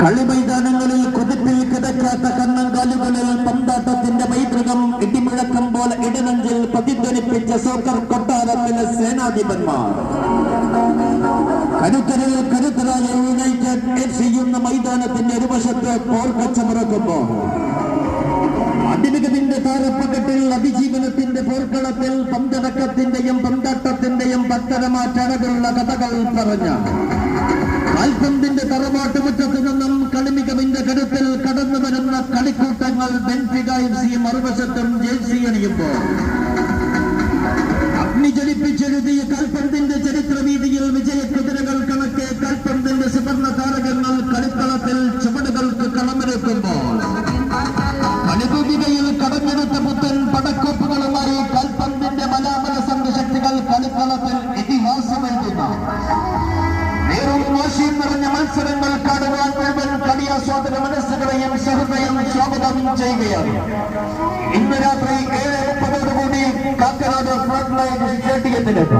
കളിമൈതാനങ്ങളിൽ കുതിപ്പിൽ കിടക്കാത്ത കണ്ണങ്കാലുകളിൽ പന്താട്ടത്തിന്റെ പൈതൃകം ഇടിമുഴക്കം പോലെ ഇടനെഞ്ചിൽ പ്രതിധ്വനിപ്പിച്ച സോക്കർ കൊട്ടാരത്തിലെ സേനാധിപന്മാർ കരുത്തരിൽ കരുത്തരായ യുണൈറ്റഡ് ചെയ്യുന്ന മൈതാനത്തിന്റെ ഒരു വശത്ത് പോർക്കച്ചമുറക്കുമ്പോൾ അതിമികവിന്റെ താരപ്പകട്ടിൽ അതിജീവനത്തിന്റെ പോർക്കളത്തിൽ പന്തടക്കത്തിന്റെയും പന്താട്ടത്തിന്റെയും പത്തരമാറ്റഴകുള്ള കഥകൾ പറഞ്ഞ കാൽപന്തിന്റെ തറവാട്ട് മുറ്റത്തു നിന്നും കളിമികവിന്റെ കരുത്തിൽ കടന്നു വരുന്ന കളിക്കൂട്ടങ്ങൾ ബെൻഫിക FC മറുവശത്തും ജേഴ്സി അണിയുമ്പോൾ അഗ്നി ജ്വലിപ്പിച്ചെഴുതിയ കാൽപന്തിന്റെ ചരിത്രവീതിയിൽ വിജയക്കുതിരകൾ കണക്കെ കാൽപന്തിന്റെ സുവർണ താരകങ്ങൾ കളിക്കളത്തിൽ ചുവടുകൾക്ക് കളമൊരുക്കുമ്പോൾ കളിഭൂമികയിൽ കടഞ്ഞെടുത്ത പുത്തൻ പടക്കോപ്പുകളുമായി കാൽപന്തിന്റെ മലാമല സംഘശക്തികൾ കളിക്കളത്തിൽ ഇതിഹാസമെഴുതുന്ന നേരും വാശിയും നിറഞ്ഞ മത്സരങ്ങൾ കാണുവാൻ മുഴുവൻ കളിയാസ്വാദന മനസ്സുകളെയും സഹൃദയം സ്വാഗതം ചെയ്യുകയാണ്. ഇന്ന് രാത്രി 7:30 കാക്കനാട് ഫ്ലഡ് ലൈറ്റ് സ്റ്റേഡിയത്തിലേക്ക്